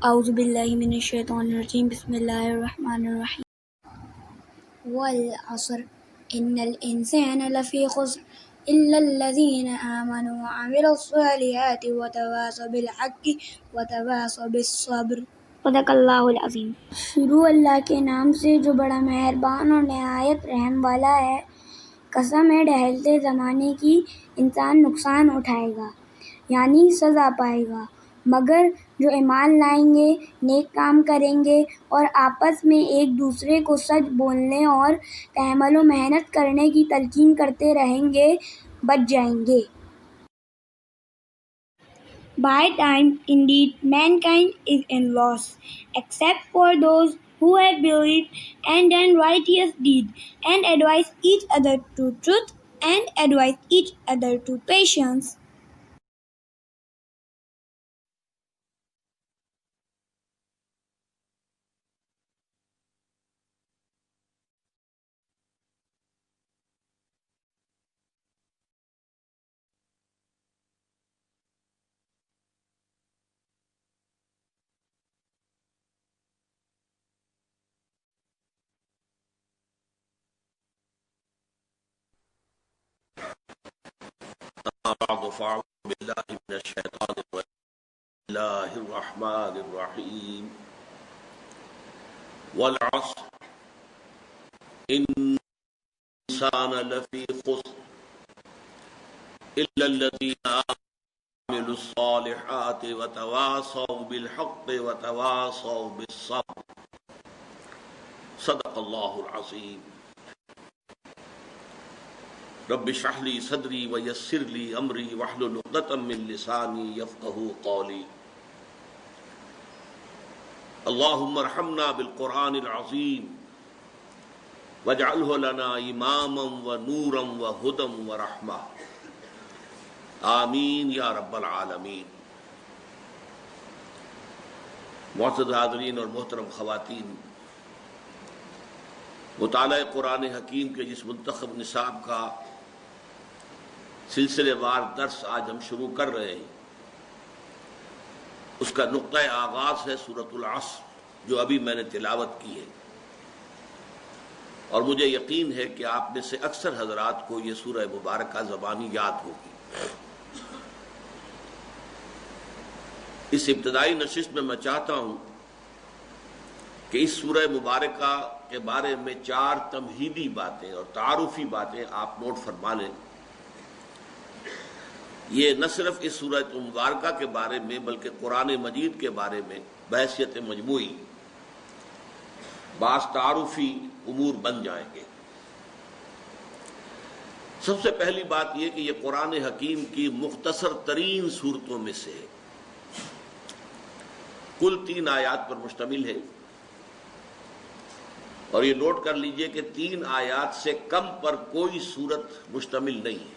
اعوذ باللہ من الشیطان الرجیم بسم اللہ الرحمن الرحیم والعصر ان الانسان لفی خسر الا الذین آمنوا وعملوا الصالحات وتواصوا بالحق وتواصوا بالصبر۔ صدق اللہ العظیم۔ شروع اللہ کے نام سے جو بڑا مہربان اور نہایت رحم والا ہے۔ قسم ہے ڈھلتے زمانے کی، انسان نقصان اٹھائے گا یعنی سزا پائے گا، مگر جو ایمان لائیں گے، نیک کام کریں گے اور آپس میں ایک دوسرے کو سچ بولنے اور تحمل و محنت کرنے کی تلقین کرتے رہیں گے، بچ جائیں گے۔ By time, indeed, mankind is in loss, except for those who have believed and done righteous deeds, and advise each other to truth, and advise each other to patience. بعد فاعوذ باللہ من الشیطان الرجیم بسم اللہ الرحمن الرحیم والعصر ان الانسان لفی خسر الا الذین عملوا الصالحات وتواصوا بالحق وتواصوا بالصبر۔ صدق اللہ العظیم۔ رب اشرح لی صدری ویسر لی امری واحلل عقدۃ من لسانی یفقہوا قولی۔ اللہم ارحمنا بالقرآن العظیم واجعلہ لنا اماما ونورا وہدی ورحمہ، آمین یا رب العالمین۔ معزز حاضرین اور محترم خواتین، مطالعہ قرآن حکیم کے جس منتخب نصاب کا سلسلے وار درس آج ہم شروع کر رہے ہیں، اس کا نقطہ آغاز ہے سورۃ العصر جو ابھی میں نے تلاوت کی ہے، اور مجھے یقین ہے کہ آپ میں سے اکثر حضرات کو یہ سورہ مبارکہ زبانی یاد ہوگی۔ اس ابتدائی نشست میں میں چاہتا ہوں کہ اس سورہ مبارکہ کے بارے میں 4 تمہیدی باتیں اور تعارفی باتیں آپ نوٹ فرما لیں۔ یہ نہ صرف اس سورہ مبارکہ کے بارے میں بلکہ قرآن مجید کے بارے میں بحیثیت مجموعی بعض تعارفی امور بن جائیں گے۔ سب سے پہلی بات یہ کہ یہ قرآن حکیم کی مختصر ترین صورتوں میں سے ہے، کل 3 آیات پر مشتمل ہے، اور یہ نوٹ کر لیجئے کہ 3 آیات سے کم پر کوئی صورت مشتمل نہیں ہے۔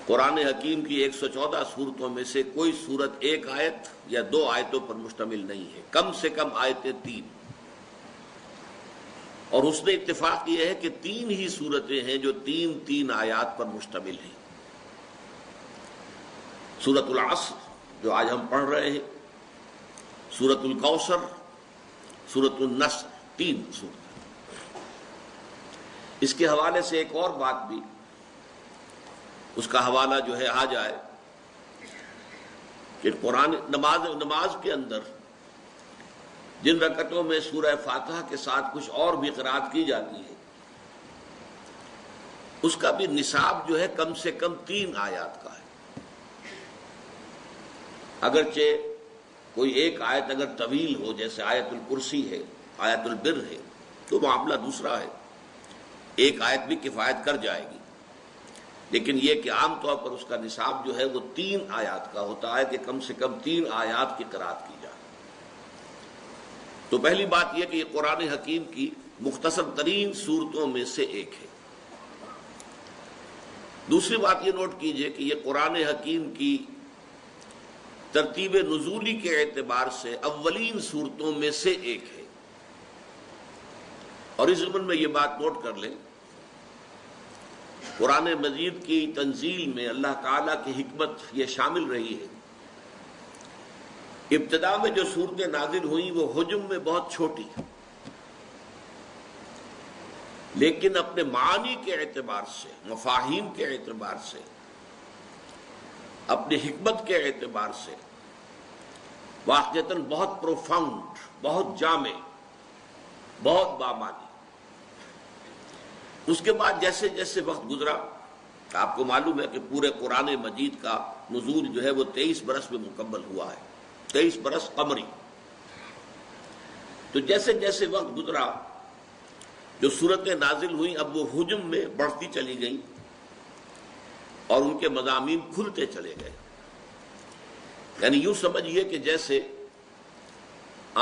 قرآن حکیم کی 114 صورتوں میں سے کوئی صورت 1 آیت یا 2 آیتوں پر مشتمل نہیں ہے، کم سے کم آیتیں 3، اور اس نے اتفاق یہ ہے کہ 3 ہی صورتیں ہیں جو 3 آیات پر مشتمل ہیں۔ سورۃ العصر جو آج ہم پڑھ رہے ہیں، سورۃ الکوثر، سورۃ النصر، 3 صورتیں۔ اس کے حوالے سے ایک اور بات بھی، اس کا حوالہ جو ہے آ جائے کہ قرآن نماز کے اندر جن رکعتوں میں سورہ فاتحہ کے ساتھ کچھ اور بھی قرأت کی جاتی ہے، اس کا بھی نصاب جو ہے کم سے کم 3 آیات کا ہے۔ اگرچہ کوئی ایک آیت اگر طویل ہو، جیسے آیت الکرسی ہے، آیت البر ہے، تو معاملہ دوسرا ہے، ایک آیت بھی کفایت کر جائے گی، لیکن یہ کہ عام طور پر اس کا نصاب جو ہے وہ 3 آیات کا ہوتا ہے کہ کم سے کم 3 آیات کی قرأت کی جائے۔ تو پہلی بات یہ کہ یہ قرآن حکیم کی مختصر ترین صورتوں میں سے ایک ہے۔ دوسری بات یہ نوٹ کیجئے کہ یہ قرآن حکیم کی ترتیب نزولی کے اعتبار سے اولین صورتوں میں سے ایک ہے، اور اس ضمن میں یہ بات نوٹ کر لیں، قرآن مجید کی تنزیل میں اللہ تعالیٰ کی حکمت یہ شامل رہی ہے ابتدا میں جو صورتیں نازل ہوئیں وہ حجم میں بہت چھوٹی، لیکن اپنے معانی کے اعتبار سے، مفاہیم کے اعتبار سے، اپنی حکمت کے اعتبار سے واقعتاً بہت پروفاؤنڈ، بہت جامع، بہت بامانی۔ اس کے بعد جیسے جیسے وقت گزرا، آپ کو معلوم ہے کہ پورے قرآن مجید کا نزول جو ہے وہ 23 برس میں مکمل ہوا ہے، 23 برس قمری۔ تو جیسے جیسے وقت گزرا جو صورتیں نازل ہوئیں اب وہ حجم میں بڑھتی چلی گئیں اور ان کے مضامین کھلتے چلے گئے۔ یعنی یوں سمجھیے کہ جیسے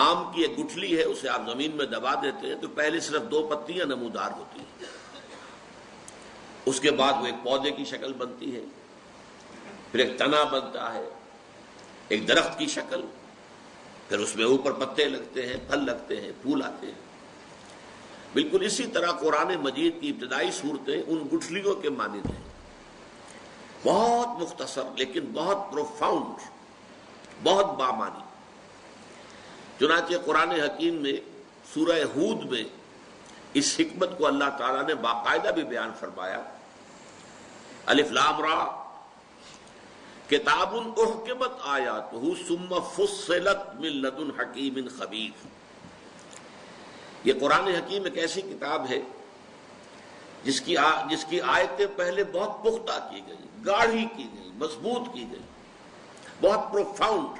آم کی ایک گٹھلی ہے، اسے آپ زمین میں دبا دیتے ہیں تو پہلے صرف 2 پتیاں نمودار ہوتی ہیں، اس کے بعد وہ ایک پودے کی شکل بنتی ہے، پھر ایک تنا بنتا ہے، ایک درخت کی شکل، پھر اس میں اوپر پتے لگتے ہیں، پھل لگتے ہیں، پھول آتے ہیں۔ بالکل اسی طرح قرآن مجید کی ابتدائی صورتیں ان گٹھلیوں کے مانند ہیں، بہت مختصر لیکن بہت پروفاؤنڈ، بہت بامانی۔ چنانچہ قرآن حکیم میں سورہ ہود میں اس حکمت کو اللہ تعالیٰ نے باقاعدہ بھی بیان فرمایا۔ الف لام را کتاب احکمت آیاتہ ثم فصلت من لدن حکیم خبیر۔ یہ قرآن حکیم ایک ایسی کتاب ہے جس کی آیتیں پہلے بہت پختہ کی گئی، گاڑھی کی گئی، مضبوط کی گئی، بہت پروفاؤنڈ،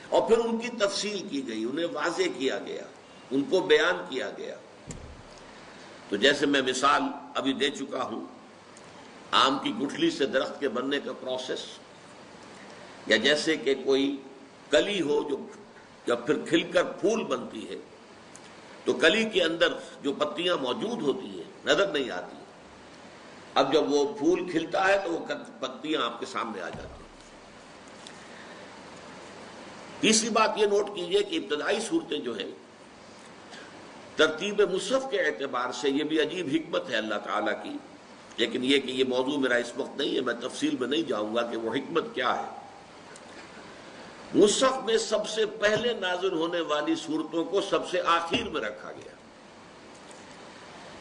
اور پھر ان کی تفصیل کی گئی، انہیں واضح کیا گیا، ان کو بیان کیا گیا۔ تو جیسے میں مثال ابھی دے چکا ہوں، آم کی گٹھلی سے درخت کے بننے کا پروسیس، یا جیسے کہ کوئی کلی ہو جو جب پھر کھل کر پھول بنتی ہے تو کلی کے اندر جو پتیاں موجود ہوتی ہیں نظر نہیں آتی، اب جب وہ پھول کھلتا ہے تو وہ پتیاں آپ کے سامنے آ جاتی ہیں۔ تیسری بات یہ نوٹ کیجئے کہ ابتدائی صورتیں جو ہیں ترتیب مصحف کے اعتبار سے یہ بھی عجیب حکمت ہے اللہ تعالیٰ کی، لیکن یہ کہ یہ موضوع میرا اس وقت نہیں ہے، میں تفصیل میں نہیں جاؤں گا کہ وہ حکمت کیا ہے۔ مصحف میں سب سے پہلے نازل ہونے والی صورتوں کو سب سے آخر میں رکھا گیا۔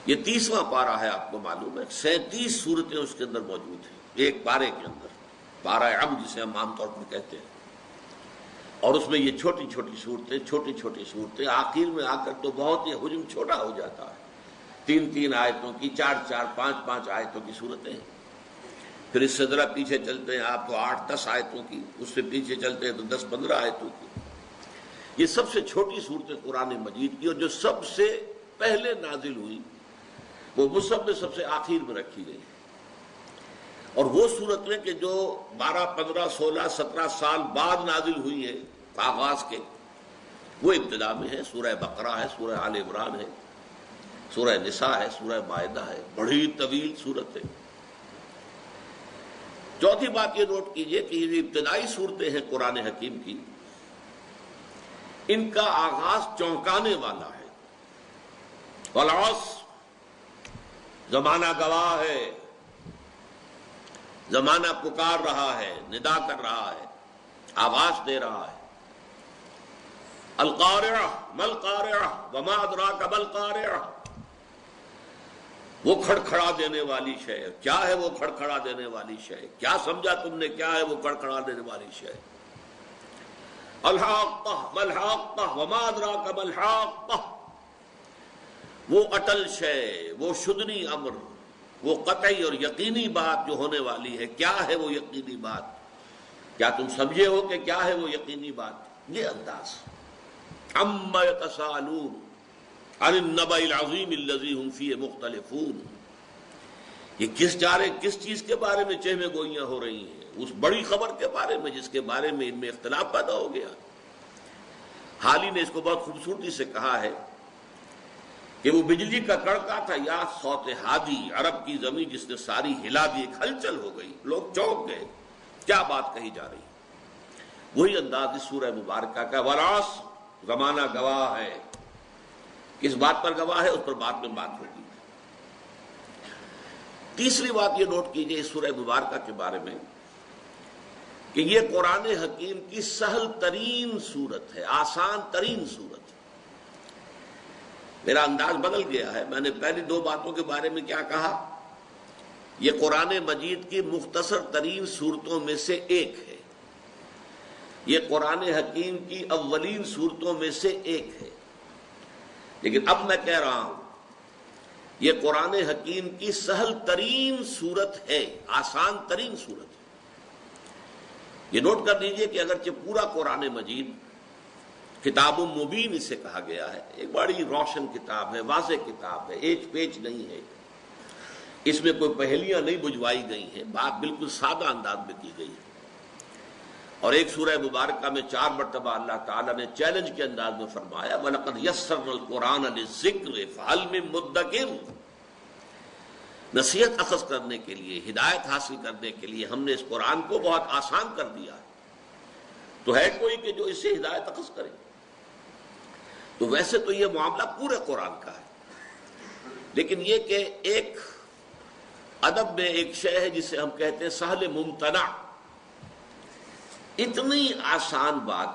یہ 30واں پارہ ہے، آپ کو معلوم ہے 37 صورتیں اس کے اندر موجود ہیں، ایک پارے کے اندر، پارہ عم جسے ہم عام طور پر کہتے ہیں، اور اس میں یہ چھوٹی چھوٹی صورتیں آخر میں آ کر تو بہت ہی حجم چھوٹا ہو جاتا ہے، 3 آیتوں کی، 4 5 آیتوں کی صورتیں ہیں۔ پھر اس سے ذرا پیچھے چلتے ہیں آپ تو 8 10 آیتوں کی، اس سے پیچھے چلتے ہیں تو 10 15 آیتوں کی۔ یہ سب سے چھوٹی صورتیں قرآن مجید کی، اور جو سب سے پہلے نازل ہوئی وہ مصحف میں سب سے آخر میں رکھی گئی۔ اور وہ صورتیں کہ جو 12 15 16 17 سال بعد نازل ہوئی ہیں آغاز کے، وہ ابتدا میں ہے، سورہ بقرہ ہے، سورہ آل عمران ہے، سورہ نساء ہے، سورہ مائدہ ہے، بڑی طویل صورت ہے۔ چوتھی بات یہ نوٹ کیجئے کہ یہ ابتدائی صورتیں ہیں قرآن حکیم کی، ان کا آغاز چونکانے والا ہے۔ والعصر، زمانہ گواہ ہے، زمانہ پکار رہا ہے، ندا کر رہا ہے، آواز دے رہا ہے۔ القارعہ ما القارعہ وما ادراک ما القارعہ، وہ کھڑکھڑا دینے والی شے، کیا ہے وہ کھڑکھڑا دینے والی شے، کیا سمجھا تم نے کیا ہے وہ کھڑکھڑا دینے والی شے۔ الحاقہ ما الحاقہ وما ادراک ما الحاقہ، وہ اٹل شے، وہ شدنی امر، وہ قطعی اور یقینی بات جو ہونے والی ہے، کیا ہے وہ یقینی بات، کیا تم سمجھے ہو کہ کیا ہے وہ یقینی بات۔ یہ انداز عما یتساءلون عن النبأ العظیم الذی هم فیہ مختلفون، یہ کس چیز کے بارے میں چہمے گوئیاں ہو رہی ہیں، اس بڑی خبر کے بارے میں جس کے بارے میں ان میں اختلاف پیدا ہو گیا۔ حالی نے اس کو بہت خوبصورتی سے کہا ہے کہ وہ بجلی کا کڑکا تھا یا صوت ہادی، عرب کی زمین جس نے ساری ہلا دی، ایک ہلچل ہو گئی، لوگ چونک گئے، کیا بات کہی جا رہی۔ وہی انداز اس سورہ مبارکہ کا، والعصر، زمانہ گواہ ہے۔ کس بات پر گواہ ہے اس پر بعد میں بات ہوگی۔ تیسری بات یہ نوٹ کیجئے اس سورہ مبارکہ کے بارے میں کہ یہ قرآن حکیم کی سہل ترین صورت ہے، آسان ترین صورت ہے۔ میرا انداز بدل گیا ہے، میں نے پہلی دو باتوں کے بارے میں کیا کہا؟ یہ قرآن مجید کی مختصر ترین صورتوں میں سے ایک ہے، یہ قرآن حکیم کی اولین صورتوں میں سے ایک ہے، لیکن اب میں کہہ رہا ہوں یہ قرآن حکیم کی سہل ترین صورت ہے، آسان ترین صورت ہے۔ یہ نوٹ کر لیجئے کہ اگرچہ پورا قرآن مجید کتاب مبین اسے کہا گیا ہے، ایک بڑی روشن کتاب ہے، واضح کتاب ہے، ایج پیچ نہیں ہے، اس میں کوئی پہلیاں نہیں بجھوائی گئی ہیں، بات بالکل سادہ انداز میں کی گئی ہے، اور ایک سورہ مبارکہ میں 4 مرتبہ اللہ تعالیٰ نے چیلنج کے انداز میں فرمایا وَلَقَدْ يَسَّرْنَا الْقُرْآنَ لِلذِّكْرِ فَهَلْ مِن مُدَّكِرٍ۔ نصیحت اخذ کرنے کے لیے، ہدایت حاصل کرنے کے لیے ہم نے اس قرآن کو بہت آسان کر دیا ہے، تو ہے کوئی کہ جو اس سے ہدایت اخذ کرے؟ تو ویسے تو یہ معاملہ پورے قرآن کا ہے، لیکن یہ کہ ایک ادب میں ایک شے ہے جسے ہم کہتے ہیں سہل ممتنع، اتنی آسان بات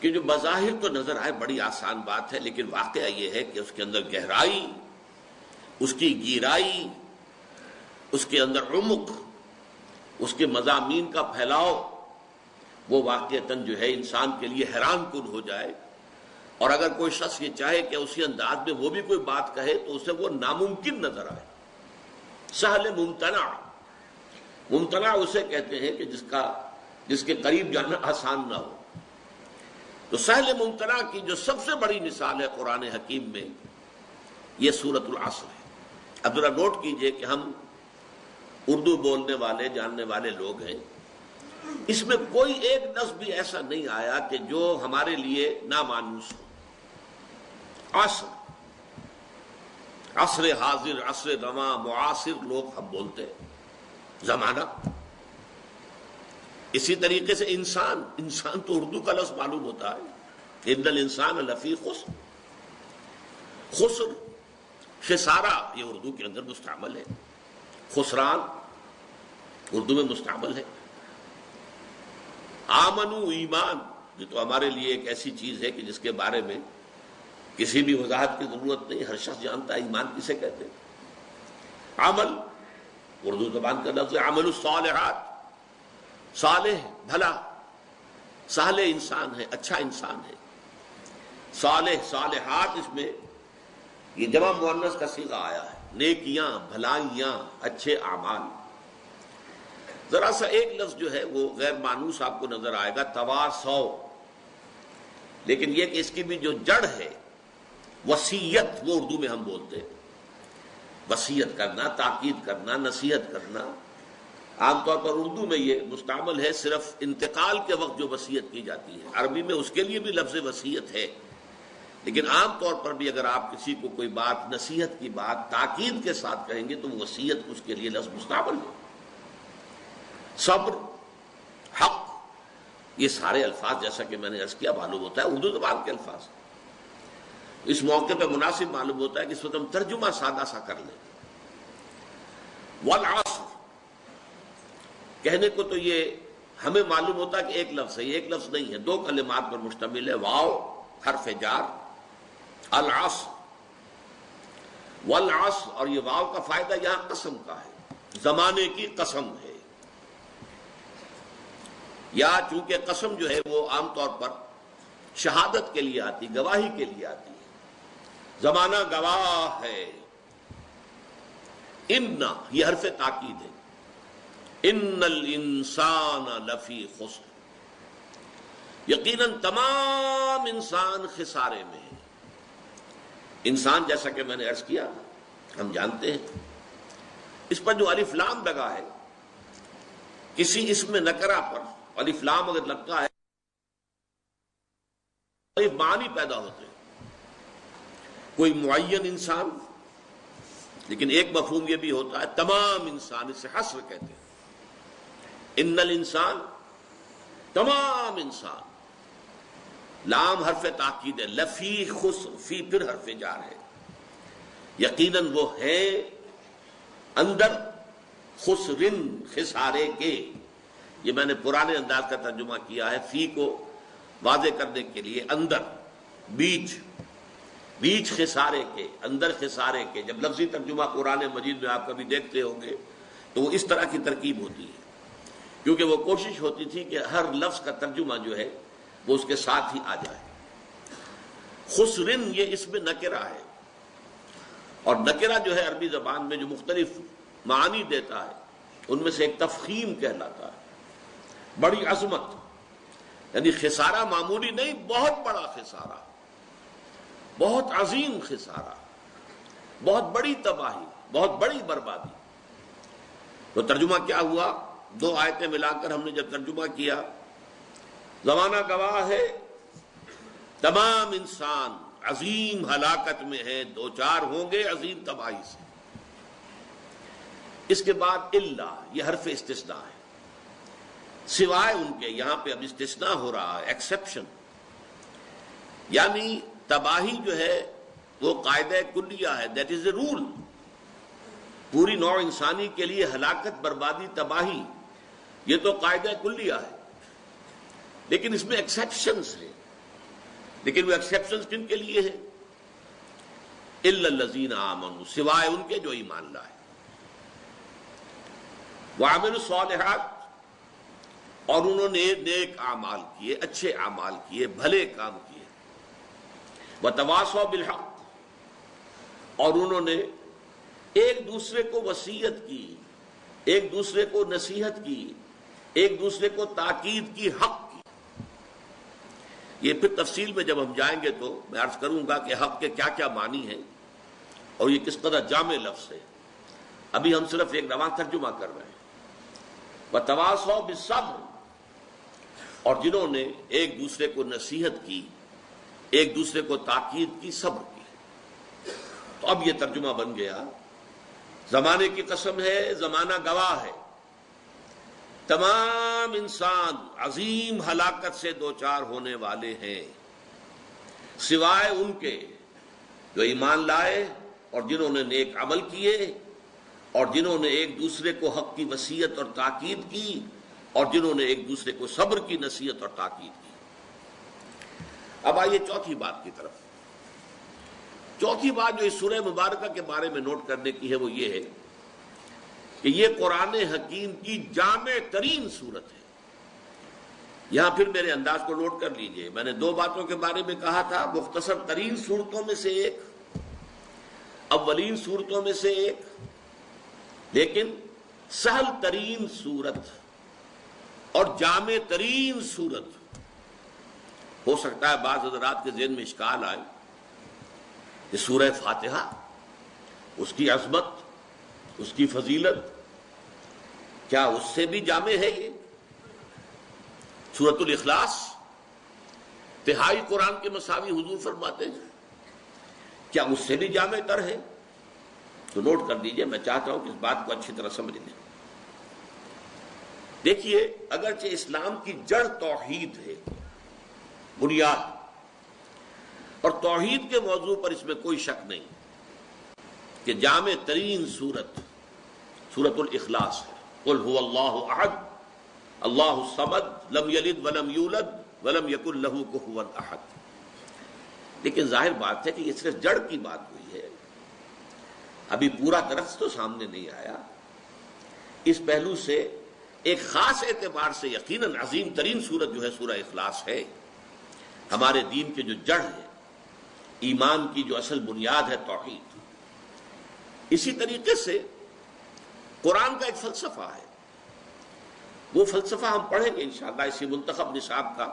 کہ جو بظاہر تو نظر آئے بڑی آسان بات ہے، لیکن واقعہ یہ ہے کہ اس کے اندر گہرائی، اس کی گہرائی، اس کے اندر عمق، اس کے مضامین کا پھیلاؤ، وہ واقعتاً جو ہے انسان کے لیے حیران کن ہو جائے، اور اگر کوئی شخص یہ چاہے کہ اسی انداز میں وہ بھی کوئی بات کہے تو اسے وہ ناممکن نظر آئے۔ سہل ممتنع، ممتنع اسے کہتے ہیں کہ جس کے قریب جانا آسان نہ ہو۔ تو سہل ممتنع کی جو سب سے بڑی مثال ہے قرآن حکیم میں، یہ سورۃ العصر ہے۔ اب ذرا نوٹ کیجئے کہ ہم اردو بولنے والے جاننے والے لوگ ہیں، اس میں کوئی ایک لفظ بھی ایسا نہیں آیا کہ جو ہمارے لیے نامانوس ہو۔ عصر، عصر حاضر، عصر رواں، معاصر لوگ ہم بولتے ہیں، زمانہ۔ اسی طریقے سے انسان تو اردو کا لفظ معلوم ہوتا ہے، ان الانسان لفی خسر، خسر، خسارہ یہ اردو کے اندر مستعمل ہے، خسران اردو میں مستعمل ہے، آمنو ایمان، یہ تو ہمارے لیے ایک ایسی چیز ہے کہ جس کے بارے میں کسی بھی وضاحت کی ضرورت نہیں، ہر شخص جانتا ہے ایمان کسے کہتے ہیں۔ عمل اردو زبان کا لفظ ہے، عمل الصالحات، صالح بھلا، صالح انسان ہے، اچھا انسان ہے، صالح، صالحات، اس میں یہ جمع مؤنث کا صیغہ آیا ہے، نیکیاں، بھلائیاں، اچھے اعمال۔ ذرا سا ایک لفظ جو ہے وہ غیر مانوس آپ کو نظر آئے گا، تواصو، لیکن یہ کہ اس کی بھی جو جڑ ہے وصیت، وہ اردو میں ہم بولتے ہیں، وصیت کرنا، تاکید کرنا، نصیحت کرنا۔ عام طور پر اردو میں یہ مستعمل ہے صرف انتقال کے وقت جو وصیت کی جاتی ہے، عربی میں اس کے لیے بھی لفظ وصیت ہے، لیکن عام طور پر بھی اگر آپ کسی کو کوئی بات، نصیحت کی بات تاکید کے ساتھ کہیں گے تو وصیت اس کے لیے لفظ مستعمل ہے۔ صبر، حق، یہ سارے الفاظ جیسا کہ میں نے عرض کیا معلوم ہوتا ہے اردو زبان کے الفاظ۔ اس موقع پہ مناسب معلوم ہوتا ہے کہ اس وقت ہم ترجمہ سادہ سا کر لیں۔ والعصر، کہنے کو تو یہ ہمیں معلوم ہوتا ہے کہ ایک لفظ ہے، یہ ایک لفظ نہیں ہے، 2 کلمات پر مشتمل ہے، واو حرف جار، العصر، والعصر، اور یہ واو کا فائدہ یہاں قسم کا ہے، زمانے کی قسم ہے، یا چونکہ قسم جو ہے وہ عام طور پر شہادت کے لیے آتی، گواہی کے لیے آتی ہے، زمانہ گواہ ہے۔ ان، یہ حرف تاکید ہے، ان الانسان لفی خسر، یقیناً تمام انسان خسارے میں ہے۔ انسان جیسا کہ میں نے عرض کیا ہم جانتے ہیں، اس پر جو الف لام لگا ہے، کسی اسم نکرہ پر الف لام اگر لگتا ہے معنی پیدا ہوتے ہیں، کوئی معین انسان، لیکن ایک مفہوم یہ بھی ہوتا ہے تمام انسان، اسے حصر کہتے ہیں، ان الانسان، تمام انسان، لام حرف تاکید ہے، لفی خسر، فی پھر حرف جار ہے، یقیناً وہ ہے اندر، خسرن، خسارے کے، یہ میں نے پرانے انداز کا ترجمہ کیا ہے، فی کو واضح کرنے کے لیے اندر، بیچ خسارے کے، اندر خسارے کے. جب لفظی ترجمہ قرآن مجید میں آپ کبھی دیکھتے ہوں گے تو وہ اس طرح کی ترکیب ہوتی ہے، کیونکہ وہ کوشش ہوتی تھی کہ ہر لفظ کا ترجمہ جو ہے وہ اس کے ساتھ ہی آ جائے. خسرن یہ اس میں نکرہ ہے، اور نکرہ جو ہے عربی زبان میں جو مختلف معانی دیتا ہے ان میں سے ایک تفخیم کہلاتا ہے، بڑی عظمت. یعنی خسارہ معمولی نہیں، بہت بڑا خسارہ، بہت عظیم خسارہ، بہت بڑی تباہی، بہت بڑی بربادی. تو ترجمہ کیا ہوا؟ دو آیتیں ملا کر ہم نے جب ترجمہ کیا، زمانہ گواہ ہے تمام انسان عظیم ہلاکت میں ہیں، دو چار ہوں گے عظیم تباہی سے. اس کے بعد الا، یہ حرف استثناء ہے، سوائے ان کے. یہاں پہ اب استثناء ہو رہا ہے، ایکسپشن. یعنی تباہی جو ہے وہ قاعدہ کلیہ ہے، دیٹ از اے رول. پوری نوع انسانی کے لیے ہلاکت، بربادی، تباہی، یہ تو قاعدہ کلیہ ہے. لیکن اس میں ایکسپشنز ہیں. لیکن وہ ایکسپشنز کن کے لیے ہیں؟ الا الذین آمنوا، سوائے ان کے جو ایمان لائے. وعملوا الصالحات، اور انہوں نے نیک اعمال کیے، اچھے اعمال کیے، بھلے کام کیے. وتواصوا بالحق، اور انہوں نے ایک دوسرے کو وصیت کی، ایک دوسرے کو نصیحت کی، ایک دوسرے کو تاکید کی، حق کی. یہ پھر تفصیل میں جب ہم جائیں گے تو میں عرض کروں گا کہ حق کے کیا کیا معنی ہیں اور یہ کس قدر جامع لفظ ہے. ابھی ہم صرف ایک رواں ترجمہ کر رہے ہیں. وتواصوا بالصبر، اور جنہوں نے ایک دوسرے کو نصیحت کی، ایک دوسرے کو تاکید کی، صبر کی. تو اب یہ ترجمہ بن گیا، زمانے کی قسم ہے، زمانہ گواہ ہے، تمام انسان عظیم ہلاکت سے دوچار ہونے والے ہیں، سوائے ان کے جو ایمان لائے اور جنہوں نے نیک عمل کیے اور جنہوں نے ایک دوسرے کو حق کی وصیت اور تاکید کی اور جنہوں نے ایک دوسرے کو صبر کی نصیحت اور تاکید کی. اب آئیے چوتھی بات کی طرف. چوتھی بات جو اس سورہ مبارکہ کے بارے میں نوٹ کرنے کی ہے وہ یہ ہے کہ یہ قرآن حکیم کی جامع ترین صورت ہے. یہاں پھر میرے انداز کو نوٹ کر لیجئے. میں نے دو باتوں کے بارے میں کہا تھا، مختصر ترین صورتوں میں سے ایک، اولین صورتوں میں سے ایک، لیکن سہل ترین صورت اور جامع ترین صورت. ہو سکتا ہے بعض حضرات کے ذہن میں اشکال آئے کہ سورہ فاتحہ، اس کی عظمت، اس کی فضیلت، کیا اس سے بھی جامع ہے یہ؟ سورۃ الاخلاص تہائی قرآن کے مساوی حضور فرماتے ہیں، کیا اس سے بھی جامع تر ہے؟ تو نوٹ کر دیجئے، میں چاہتا ہوں کہ اس بات کو اچھی طرح سمجھ لیں. دیکھیے، اگرچہ اسلام کی جڑ توحید ہے، بنیاد، اور توحید کے موضوع پر اس میں کوئی شک نہیں کہ جامع ترین سورت سورۃ الاخلاص ہے. قل هو اللہ احد اللہ الصمد لم یلد ولم یولد ولم یکن لہ کفوا احد. لیکن ظاہر بات ہے کہ یہ صرف جڑ کی بات ہوئی ہے، ابھی پورا درخت تو سامنے نہیں آیا. اس پہلو سے ایک خاص اعتبار سے یقیناً عظیم ترین سورت جو ہے سورہ اخلاص ہے. ہمارے دین کے جو جڑ ہے، ایمان کی جو اصل بنیاد ہے توحید. اسی طریقے سے قرآن کا ایک فلسفہ ہے، وہ فلسفہ ہم پڑھیں گے انشاءاللہ اسی منتخب نصاب کا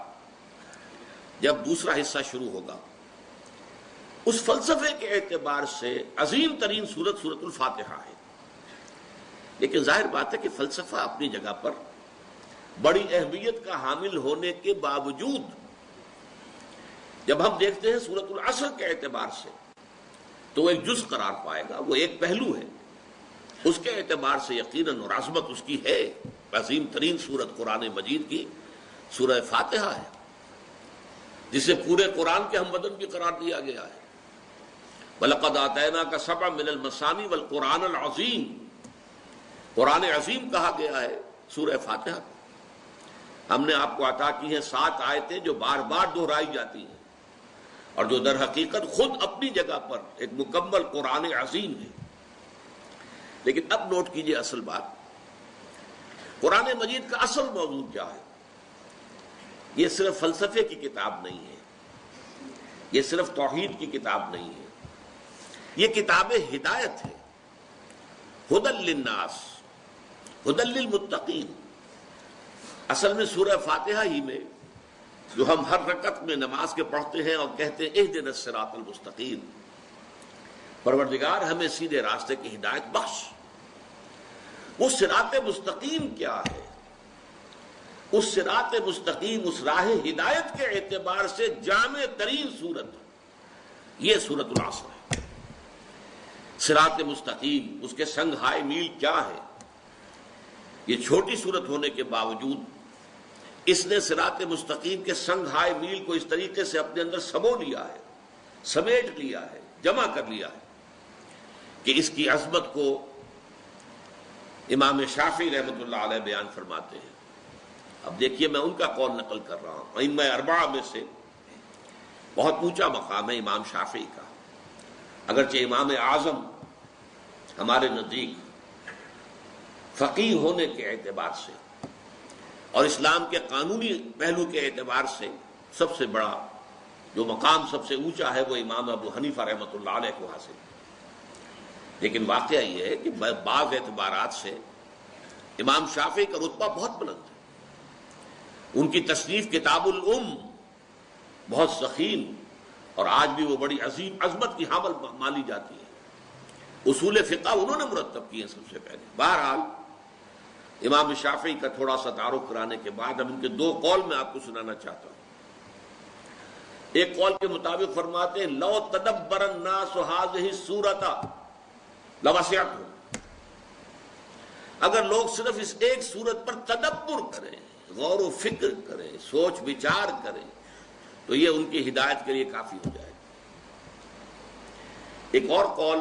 جب دوسرا حصہ شروع ہوگا. اس فلسفے کے اعتبار سے عظیم ترین سورت سورۃ الفاتحہ ہے. لیکن ظاہر بات ہے کہ فلسفہ اپنی جگہ پر بڑی اہمیت کا حامل ہونے کے باوجود جب ہم دیکھتے ہیں سورۃ العصر کے اعتبار سے تو وہ ایک جز قرار پائے گا، وہ ایک پہلو ہے. اس کے اعتبار سے یقیناً اور عظمت اس کی ہے. عظیم ترین سورت قرآن مجید کی سورہ فاتحہ ہے، جسے پورے قرآن کے ہم بدن بھی قرار دیا گیا ہے. وَلَقَدْ آتَيْنَاكَ سَبْعًا مِنَ الْمَثَانِي وَالْقُرْآنَ الْعَظِيمِ. قرآن عظیم کہا گیا ہے سورہ فاتحہ. ہم نے آپ کو عطا کی ہیں 7 آیتیں جو بار بار دہرائی جاتی ہیں اور جو در حقیقت خود اپنی جگہ پر ایک مکمل قرآن عظیم ہے. لیکن اب نوٹ کیجئے اصل بات، قرآن مجید کا اصل موضوع کیا ہے؟ یہ صرف فلسفے کی کتاب نہیں ہے، یہ صرف توحید کی کتاب نہیں ہے، یہ کتاب ہدایت ہے. ہدی للناس، ہدی للمتقین. اصل میں سورہ فاتحہ ہی میں جو ہم ہر رکعت میں نماز کے پڑھتے ہیں اور کہتے ہیں اہدنا الصراط المستقیم، پروردگار ہمیں سیدھے راستے کی ہدایت بخش. وہ صراط مستقیم کیا ہے؟ اس صراط مستقیم، اس راہ ہدایت کے اعتبار سے جامع ترین سورت یہ سورۃ العصر ہے. صراط مستقیم، اس کے سنگ ہائے میل کیا ہے؟ یہ چھوٹی سورت ہونے کے باوجود اس نے صراط مستقیم کے سنگ ہائے میل کو اس طریقے سے اپنے اندر سمو لیا ہے، سمیٹ لیا ہے، جمع کر لیا ہے کہ اس کی عظمت کو امام شافعی رحمۃ اللہ علیہ بیان فرماتے ہیں. اب دیکھیے میں ان کا قول نقل کر رہا ہوں. ائمہ اربعہ میں سے بہت اونچا مقام ہے امام شافعی کا، اگرچہ امام اعظم ہمارے نزدیک فقیہ ہونے کے اعتبار سے اور اسلام کے قانونی پہلو کے اعتبار سے سب سے بڑا جو مقام سب سے اونچا ہے وہ امام ابو حنیفہ رحمۃ اللہ علیہ کو حاصل ہے. لیکن واقعہ یہ ہے کہ بعض اعتبارات سے امام شافعی کا رتبہ بہت بلند ہے. ان کی تصنیف کتاب الام بہت ضخیم اور آج بھی وہ بڑی عظیم عظمت کی حامل مانی جاتی ہے. اصول فقہ انہوں نے مرتب کیے سب سے پہلے. بہرحال امام شافعی کا تھوڑا سا تعارف کرانے کے بعد اب ان کے 2 قول میں آپ کو سنانا چاہتا ہوں. ایک قول کے مطابق فرماتے ہیں لو تدبر الناس هذه السورۃ لوسعتهم. اگر لوگ صرف اس ایک سورت پر تدبر کریں، غور و فکر کریں، سوچ بچار کریں تو یہ ان کی ہدایت کے لیے کافی ہو جائے. ایک اور قول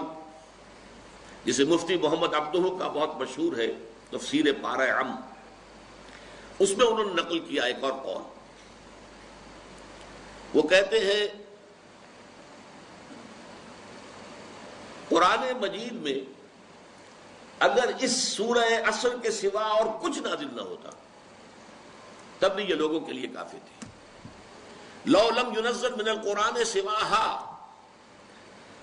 جسے مفتی محمد عبدہ کا بہت مشہور ہے تفسیر پارہ عم، اس میں انہوں نے نقل کیا ایک اور قول. وہ کہتے ہیں قرآن مجید میں اگر اس سورہ عصر کے سوا اور کچھ نازل نہ ہوتا تب بھی یہ لوگوں کے لیے کافی تھی. لو لم ينزل من القرآن سواها،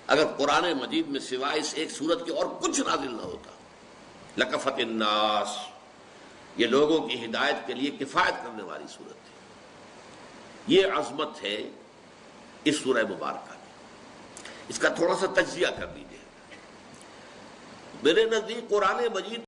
اگر قرآن مجید میں سوائے اس ایک سورت کے اور کچھ نازل نہ ہوتا لکفت الناس، یہ لوگوں کی ہدایت کے لیے کفایت کرنے والی سورت تھی. یہ عظمت ہے اس سورہ مبارکہ کی. اس کا تھوڑا سا تجزیہ کر دیجیے. میرے نزدیک قرآن مجید